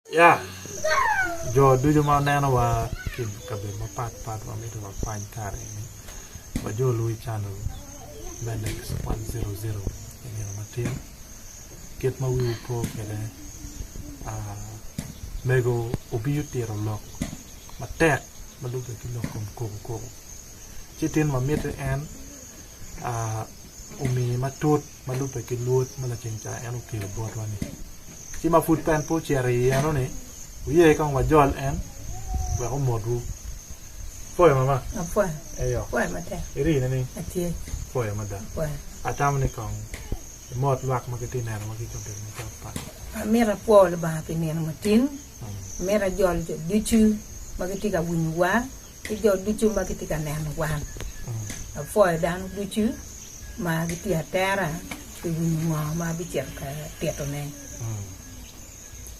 Yeah, jo do you ma nana wa kin kabir ma pat wa mi to find kare ni. Ba jo lui channel Menex 100 ni ma tin. Get ma wi pro kele mego obiu tiro lok ma tek ma lu ke lok ko. Chitin ma mit en umi ma tut ma lu pe ke lut ma la chincha en o ke bot wa ni. Chi ma food pan po cherry ano ni. Uye kang wa jol en wa ko modu. Foi mama. Foi. Eyo. Foi mate. Iri ni. Atie. Foi mada. Foi. Atam ni kang mod wak ma ke tinera ma ki kompe ni pa. Mera po le ba pe ni matin. Mera jol jo duchu magitika winwa. Ijo duchu magitika nen wan. Foi dan duchu magitia terra ke winwa ma bicher ka tieto ne.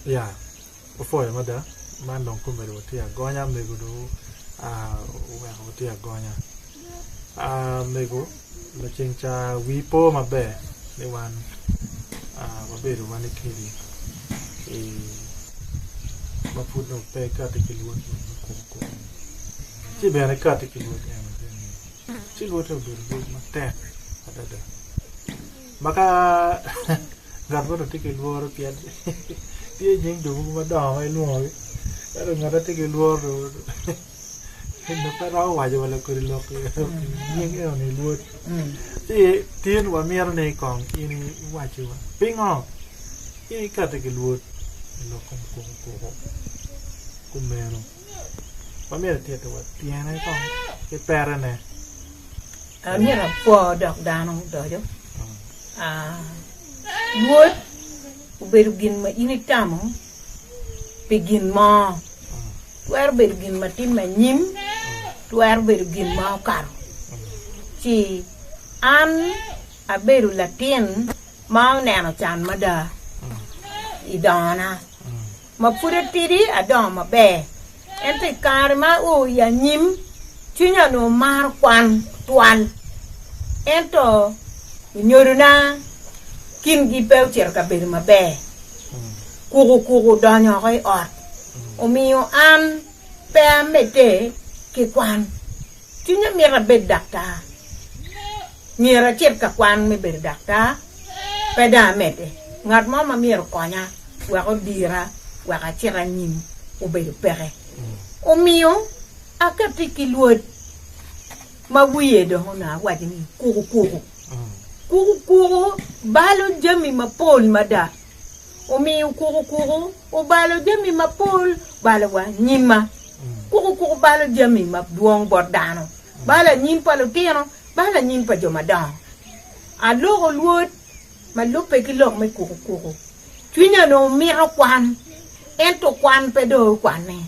Ya. Foi mada. Man dong ko mero tia gonya mego do wa ho tia gonya. Mego la chincha wipo mabe ni wan mabe do wan kili. Ma put no pe ka te kilo ko. Ci bene ka te kilo en. Ci go to do ma te ada. Maka garbo te kilo ro pia. Dia jeng do ma da mai luo. Pero ngada te kilo ro. Hindi pa raw wa jo wala ko lo ko. Jeng e ni luo. Ti tin wa mier ne kong ini wa ju. Pingo. Ini ka te kilo lo ko. Kumero. Pamela tiada buat tiada itu, kepera ne. Mera po dok dano do jo. Luot berugin ma ini tamu begin ma tuar berugin ma tin ma nyim tuar berugin ma kar ci an aberu latin ma neno chan mada idana ma pura tiri adon ma be ente karma o ya nyim chinya no mar kwan tuan ento nyoruna kin gi pe cher ka ber ma be kugu danya kai ot o mio an pe mete ki kwan chinya mira be dakta mira cher ka kwan me ber dakta pe da mete ngat ma mira konya wa ko dira wa ka chira nyim o be pere o mio akati ki luot ma wiye do na wajini kugu balo jami ma pol mada o mio kugu o balo jami ma pol balo wa nyima kugu balo jami ma duong bordano bala nyim palo tino bala nyim pa jo madang a logo luot ma lupe ki lok me kugu twinya no miro kwan ento kwan pedo kwan ne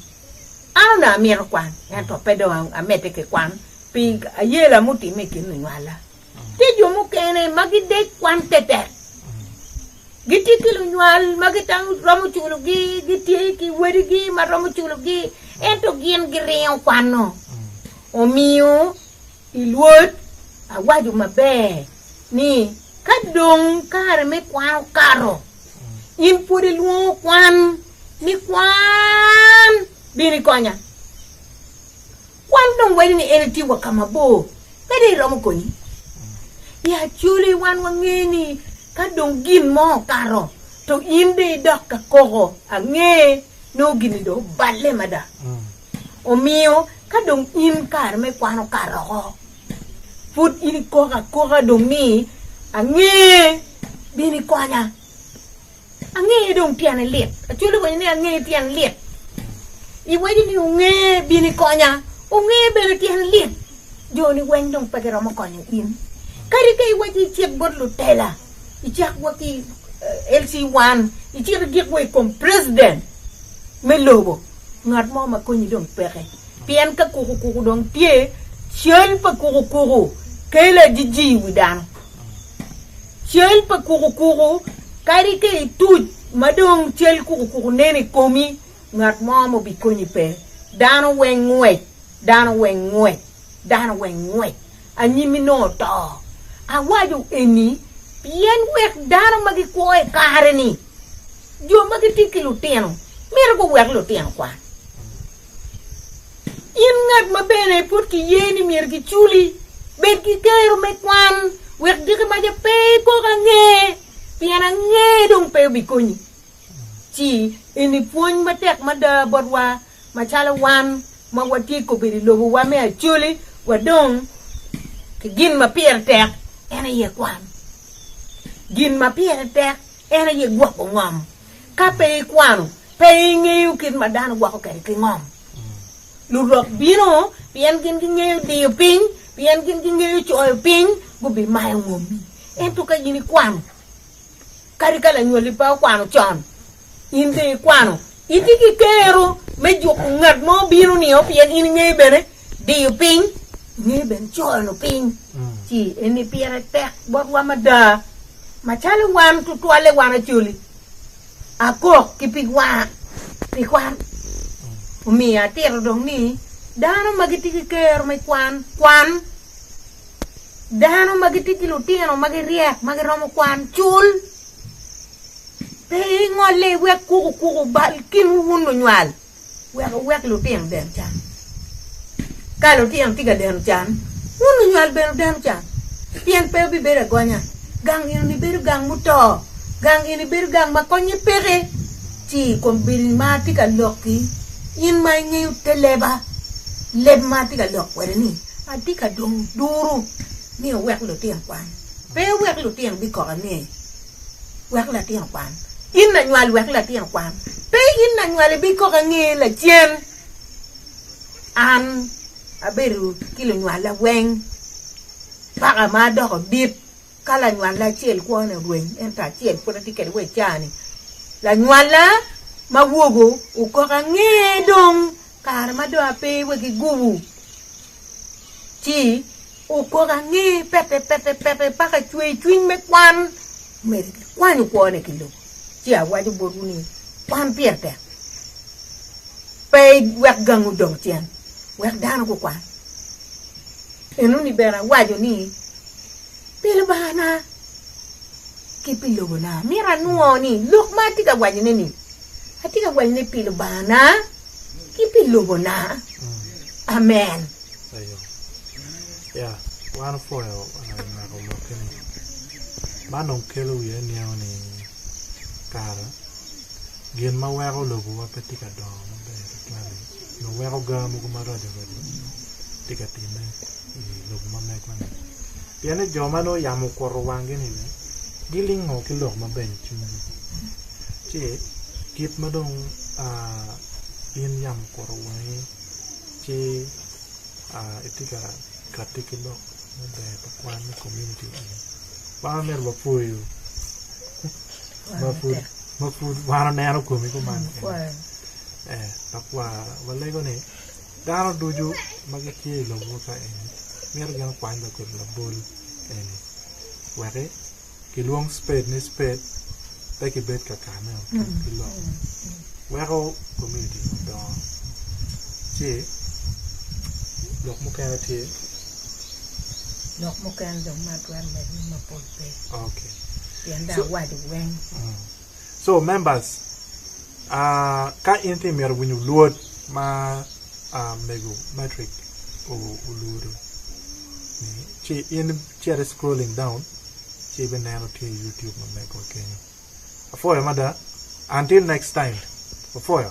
ano na miro kwan ento pedo a mete ke kwan pi ayela muti me kin wala ti jo mu kene magide kwan tete giti kilu nyal magitang romu chulugi giti ki werigi ma romu chulugi ento gien gireo kwano o mio iluot awaju mabe ni kadong kare me kwan karo in puri luo kwan ni kwan bini konya kwan dong weni ni eneti wakama bo pede romu koni ya chuli wan wangeni kadong gin mo karo to inde dok ka koko ange no gini do balle mada o mio kadong in kar me kwano karo put ini koka dong ni ange bini konya ange dong tiane liet chuli wani ange tiane liet I wadi ni unge bini konya unge bele tiane liet joni wen dong pagero mo konya in kari kay wadi chek bodlu tela ichak waki LC1 ichak gikwe kom president melobo ngat mo makonyi dong peke pian ka kuku dong tie chen pa kuku kela jiji widan chen pa kuku kari kay tuj madong chel kuku nene komi ngat mo bikonyi pe dano wengwe anyimi no to awaju eni pien wek dano magi koe kare ni jo magi tikilu teno Mira ko wek lo tiang kwan. In ngat ma bene put ki yeni mir ki chuli. Bet ki kero me kwan. Wek di ka maja pe ko ka nge. Piana nge dong pe bikoni. Ci ini puny matek mada borwa machala wan ma wati ko biri lobo wa me chuli wa dong ki gin ma pier tek ena ye kwan. Gin ma pier tek ena ye gwa ko ngam. Ka pe kwano pe nge kin madan gwa ko kari ki ngam. Lurok bino pian gin nge di ping pian gin nge choy ping gubi mai ngomi. Entu ka yini kwano. Kari kala nyoli pa kwano chon. Inde kwano iti ki kero me jok ngat mo biro ni o pian ini nge bene di ping nge ben choy no ping. Ci eni pier tek bot wa mada machala wan tu tuale wana chuli. Ako kipigwa pikwan. Umi atir dong ni dano magiti ki kero me kwan dano magiti ki lutino magiriak magiromo kwan chul. Pe ngole wek kuku bal kin wunu nyal. Wek lu tiang den chan. Kalau tiang tiga den chan. Wunu nyal ben den chan. Pian pe bi bere gonya. Gang ini beru gang muto. Gang ini beru gang makonye pere. Ci kombiri mati ka loki. In mai ngiu teleba. Leb mati ka lok were ni. Ati ka dong duru. Ni wek lu tiang kwan. Pe wek lu tiang bi ko ni. Wek la tiang kwan. In na nyal wek la tiang kwan. Pe in na nyal bi ko ngi la chen. An aberu kilo nyal la weng. Paka ma do ko bip. Kala nyal la chel ko na weng. Enta chel ko na tiket we chani. La nyal la ma wogo u ko ngi dong. Kar ma do ape we ki gubu. Ci u ko ngi pepe paka chui me kwan. Me kwan ko ne kilo. Ci a waju bodu ni kwan pierte. Pe wek gangu dong chen. Wek dano ko kwan. Enu ni bera waju ni pilbana kipilobana mira nuo ni look mati ka waju ni atika waju ni pilbana kipilobana amen ayo ya wan foyo na ko lokeni manong kelo ye ni oni kara gen ma wero logo wa petika do no be klari no wero ga mu ko maro de go tika time logo ma me ko piane joma no yamu koro wange ni ne giling ngo ki lok ma be chu che kip ma dong in yam koro wange che etika katiki lok ma be pa kwan community ba mer ba puyo Mafud wara nero kumi kuman. Takwa wale ko ni daro dojo magaki lo buka ini. Mer gan kwanda ko la bol ini. Ware kilong spade ni spade taki bet ka kana kilo. Waro community do. Che lok mo kana tie. Lok mo kana do matwan ba ni mapolpe. Okay. So members, ka inti mer winyu load ma mego metric o uludo. Chi in chair scrolling down, chi benano to YouTube ma mego Kenya. Afoya mada, until next time. Afoya.